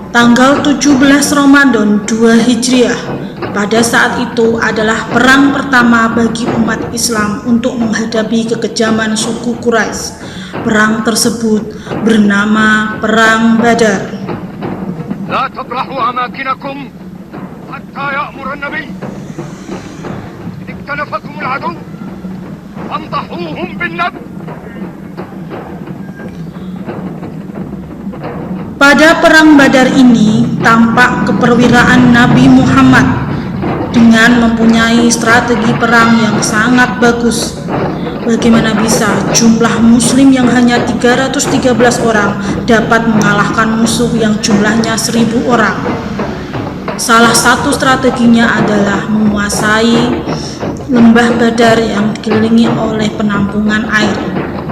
Tanggal 17 Ramadan 2 Hijriah pada saat itu adalah perang pertama bagi umat Islam untuk menghadapi kekejaman suku Quraisy. Perang tersebut bernama Perang Badar. La tabrahu amakinakum hatta ya'mur an-nabi. Iktalafakum al-adu fantahuhum bin-nab. Pada perang Badar ini tampak keperwiraan Nabi Muhammad dengan mempunyai strategi perang yang sangat bagus. Bagaimana bisa jumlah muslim yang hanya 313 orang dapat mengalahkan musuh yang jumlahnya 1000 orang? Salah satu strateginya adalah menguasai lembah Badar yang dikelilingi oleh penampungan air.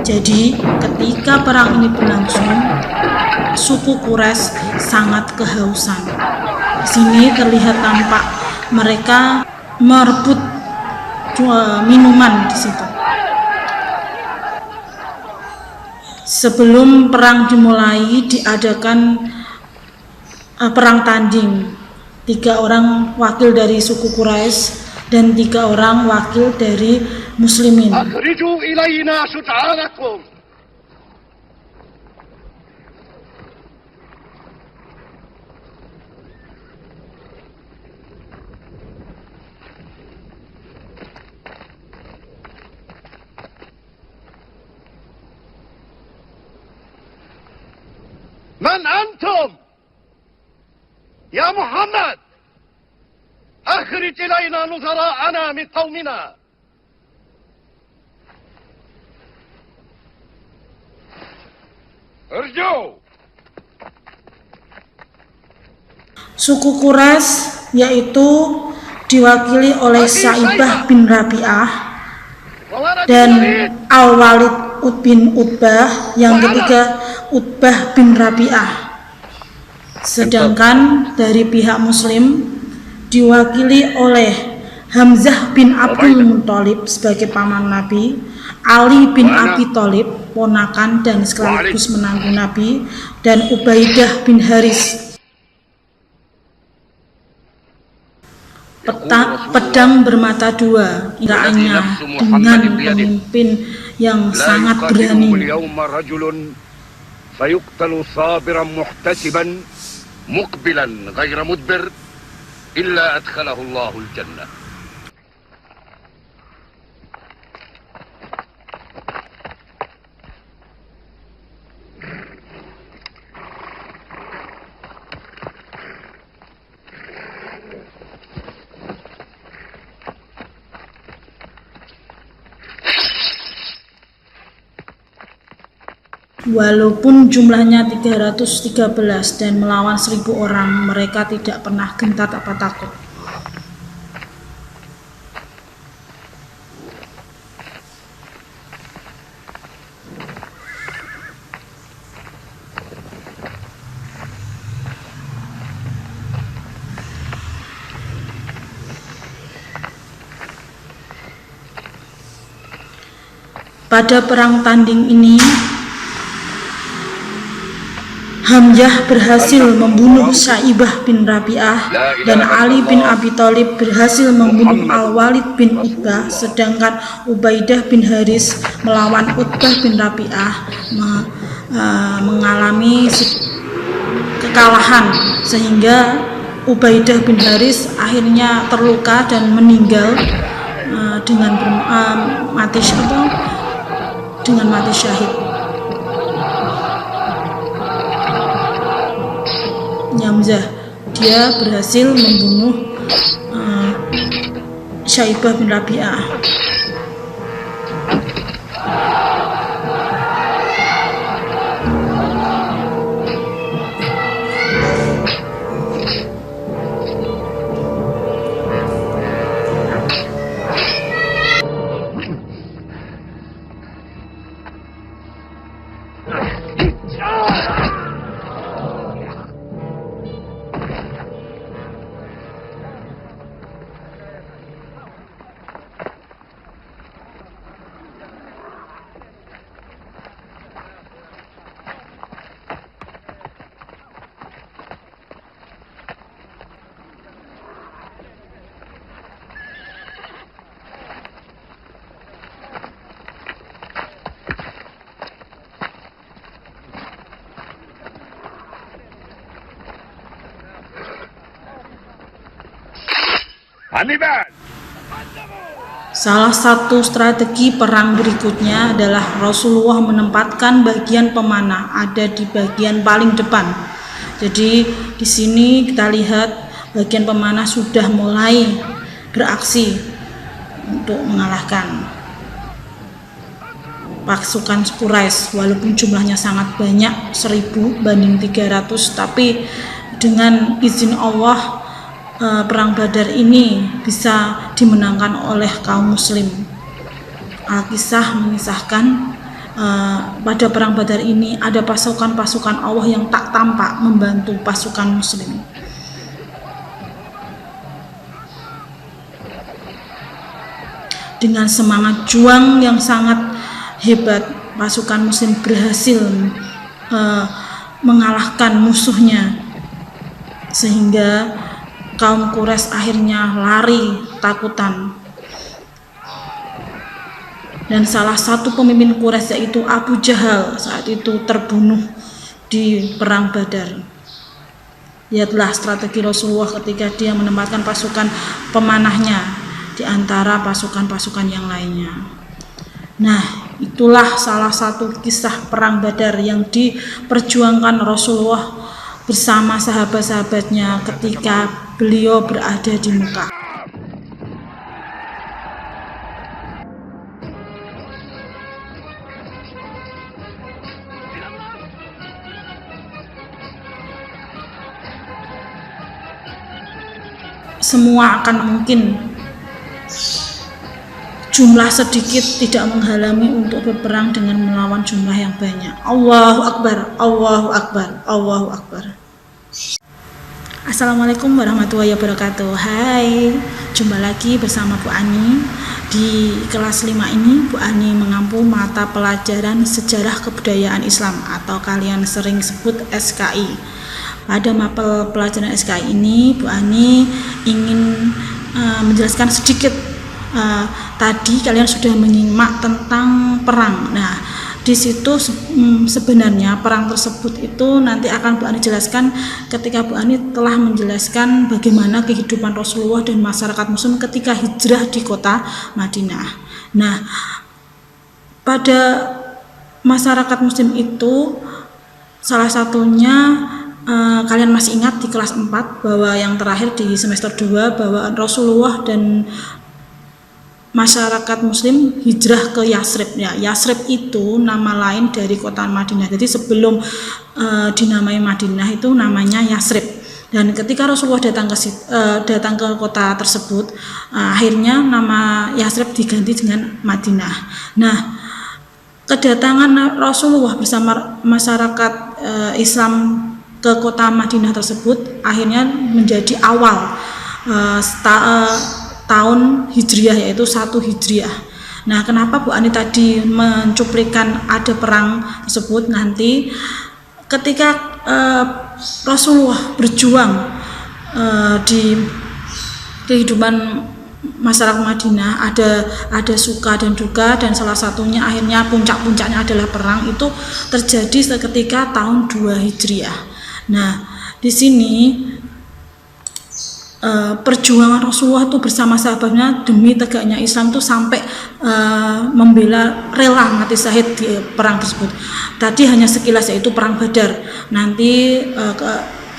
Jadi ketika perang ini berlangsung, suku Quraisy sangat kehausan. Di sini terlihat tampak mereka merebut minuman di situ. Sebelum perang dimulai, diadakan perang tanding. 3 orang wakil dari suku Quraisy dan 3 orang wakil dari muslimin. Akhriju ilayna sut'anakum. Man antum? Ya Muhammad, akhrij ilayna nuzara'ana min qawmina. Arju. Suku Quraisy yaitu diwakili oleh Sa'ibah bin Rabi'ah dan Al-Walid bin Utbah, yang ketiga Utbah bin Rabi'ah. Sedangkan dari pihak muslim diwakili oleh Hamzah bin Abdul Muthalib sebagai paman Nabi, Ali bin Abi Thalib ponakan dan sekaligus menantu Nabi, dan Ubaidah bin Haris. Pedang bermata dua kiraannya dengan pemimpin yang sangat berani. Fayuqtalu sabiran muhtasiban muqbilan ghaira mudbir illa adkhalahu Allahul jannah. Walaupun jumlahnya 313 dan melawan 1000 orang, mereka tidak pernah gentar apa takut. Pada perang tanding ini, Hamzah berhasil membunuh Sa'ibah bin Rabi'ah dan Ali bin Abi Thalib berhasil membunuh Al-Walid bin Utbah, sedangkan Ubaidah bin Haris melawan Utbah bin Rabi'ah mengalami kekalahan, sehingga Ubaidah bin Haris akhirnya terluka dan meninggal dengan mati syahid. Hamzah, dia berhasil membunuh Sa'ibah bin Rabi'ah. Hannibal. Salah satu strategi perang berikutnya adalah Rasulullah menempatkan bagian pemanah ada di bagian paling depan. Jadi di sini kita lihat bagian pemanah sudah mulai beraksi untuk mengalahkan pasukan Quraisy. Walaupun jumlahnya sangat banyak, 1000 banding 300, tapi dengan izin Allah perang Badar ini bisa dimenangkan oleh kaum muslim. Al-Kisah mengisahkan pada perang Badar ini ada pasukan-pasukan Allah yang tak tampak membantu pasukan muslim. Dengan semangat juang yang sangat hebat, pasukan muslim berhasil mengalahkan musuhnya, sehingga kaum Quraisy akhirnya lari takutan. Dan salah satu pemimpin Quraisy yaitu Abu Jahal saat itu terbunuh di perang Badar. Lihatlah strategi Rasulullah ketika dia menempatkan pasukan pemanahnya di antara pasukan-pasukan yang lainnya. Nah, itulah salah satu kisah perang Badar yang diperjuangkan Rasulullah bersama sahabat-sahabatnya ketika beliau berada di Mekah. Semua akan mungkin, jumlah sedikit tidak menghalangi untuk berperang dengan melawan jumlah yang banyak. Allahu Akbar, Allahu Akbar, Allahu Akbar. Assalamualaikum warahmatullahi wabarakatuh. Hai, jumpa lagi bersama Bu Ani. Di kelas 5 ini Bu Ani mengampu mata pelajaran Sejarah Kebudayaan Islam atau kalian sering sebut SKI. Pada mapel pelajaran SKI ini Bu Ani ingin menjelaskan sedikit. Tadi kalian sudah menyimak tentang perang. Nah, di situ sebenarnya perang tersebut itu nanti akan Bu Ani jelaskan ketika Bu Ani telah menjelaskan bagaimana kehidupan Rasulullah dan masyarakat muslim ketika hijrah di kota Madinah. Nah, pada masyarakat muslim itu salah satunya kalian masih ingat di kelas 4 bahwa yang terakhir di semester 2 bahwa Rasulullah dan masyarakat muslim hijrah ke Yasrib. Ya, Yasrib itu nama lain dari kota Madinah. Jadi sebelum dinamai Madinah itu namanya Yasrib. Dan ketika Rasulullah datang ke kota tersebut, akhirnya nama Yasrib diganti dengan Madinah. Nah, kedatangan Rasulullah bersama masyarakat Islam ke kota Madinah tersebut akhirnya menjadi awal tahun Hijriah, yaitu 1 Hijriah. Nah, kenapa Bu Ani tadi mencuplikan ada perang tersebut? Nanti ketika Rasulullah berjuang di kehidupan masyarakat Madinah, ada suka dan duka, dan salah satunya akhirnya puncak-puncaknya adalah perang itu terjadi seketika tahun 2 Hijriah. Nah, di sini perjuangan Rasulullah itu bersama sahabatnya demi tegaknya Islam itu sampai membela, rela mati syahid di perang tersebut. Tadi hanya sekilas, yaitu perang Badar. Nanti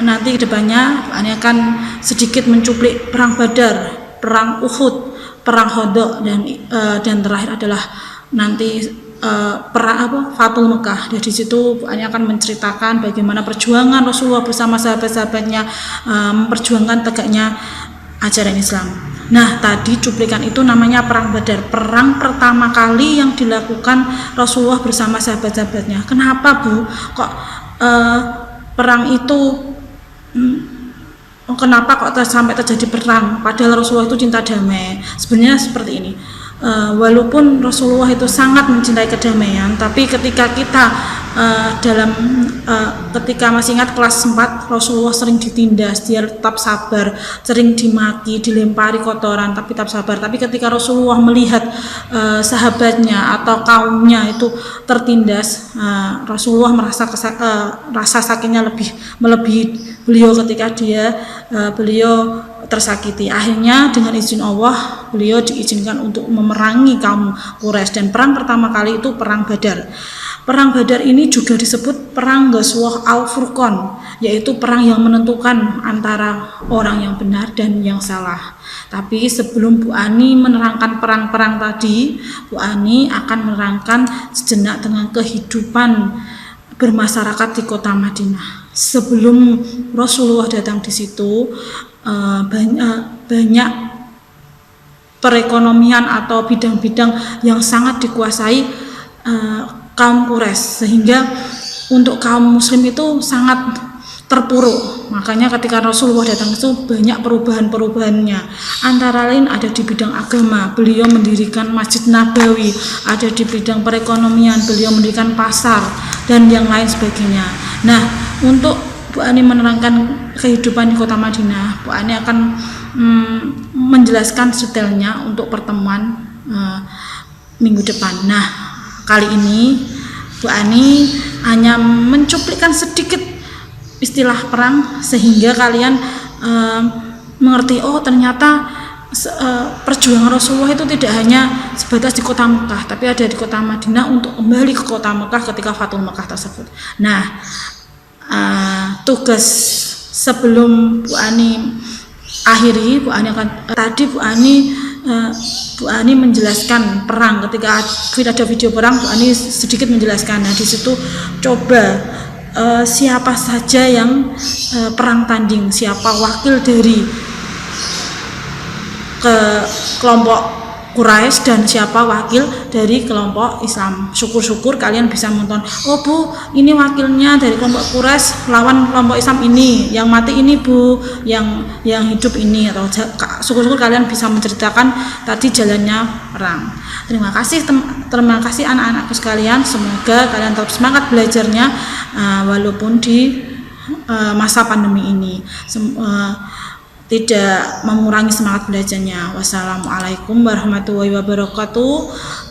kedepannya Ani akan sedikit mencuplik perang Badar, perang Uhud, perang Khandaq, dan terakhir adalah nanti perang Fathul Mekah. Dari situ Bu Ani akan menceritakan bagaimana perjuangan Rasulullah bersama sahabat-sahabatnya memperjuangkan tegaknya ajaran Islam. Nah, tadi cuplikan itu namanya perang Badar, perang pertama kali yang dilakukan Rasulullah bersama sahabat-sahabatnya. Kenapa Bu kok perang itu kenapa kok sampai terjadi perang padahal Rasulullah itu cinta damai? Sebenarnya seperti ini. Walaupun Rasulullah itu sangat mencintai kedamaian, tapi ketika kita ketika masih ingat kelas 4, Rasulullah sering ditindas, dia tetap sabar, sering dimaki, dilempari kotoran, tapi tetap sabar. Tapi ketika Rasulullah melihat sahabatnya atau kaumnya itu tertindas, Rasulullah merasa rasa sakitnya lebih melebihi beliau ketika beliau tersakiti. Akhirnya dengan izin Allah beliau diizinkan untuk memerangi kaum Quraisy, dan perang pertama kali itu perang Badar. Perang Badar ini juga disebut perang Ghazwah Al-Furqan, yaitu perang yang menentukan antara orang yang benar dan yang salah. Tapi sebelum Bu Ani menerangkan perang-perang tadi, Bu Ani akan menerangkan sejenak dengan kehidupan bermasyarakat di kota Madinah. Sebelum Rasulullah datang di situ, banyak perekonomian atau bidang-bidang yang sangat dikuasai kaum Quraisy, sehingga untuk kaum muslim itu sangat terpuruk. Makanya ketika Rasulullah datang itu banyak perubahan-perubahannya. Antara lain ada di bidang agama, beliau mendirikan Masjid Nabawi, ada di bidang perekonomian, beliau mendirikan pasar dan yang lain sebagainya. Nah, untuk Bu Ani menerangkan kehidupan di kota Madinah, Bu Ani akan menjelaskan detailnya untuk pertemuan minggu depan. Nah, kali ini Bu Ani hanya mencuplikkan sedikit istilah perang sehingga kalian mengerti, oh ternyata perjuangan Rasulullah itu tidak hanya sebatas di kota Mekah, tapi ada di kota Madinah untuk kembali ke kota Mekah ketika Fathul Mekah tersebut. Nah, tugas sebelum Bu Ani akhiri, Bu Ani akan Bu Ani menjelaskan perang. Ketika ada video perang, Bu Ani sedikit menjelaskan. Nah, di situ coba siapa saja yang perang tanding, siapa wakil dari kelompok Quraisy dan siapa wakil dari kelompok Islam. Syukur-syukur kalian bisa menonton. Oh Bu, ini wakilnya dari kelompok Quraisy lawan kelompok Islam ini, yang mati ini Bu, yang hidup ini. Atau syukur-syukur kalian bisa menceritakan tadi jalannya perang. Terima kasih anak-anakku sekalian. Semoga kalian tetap semangat belajarnya walaupun di masa pandemi ini. Tidak mengurangi semangat belajarnya. Wassalamualaikum warahmatullahi wabarakatuh.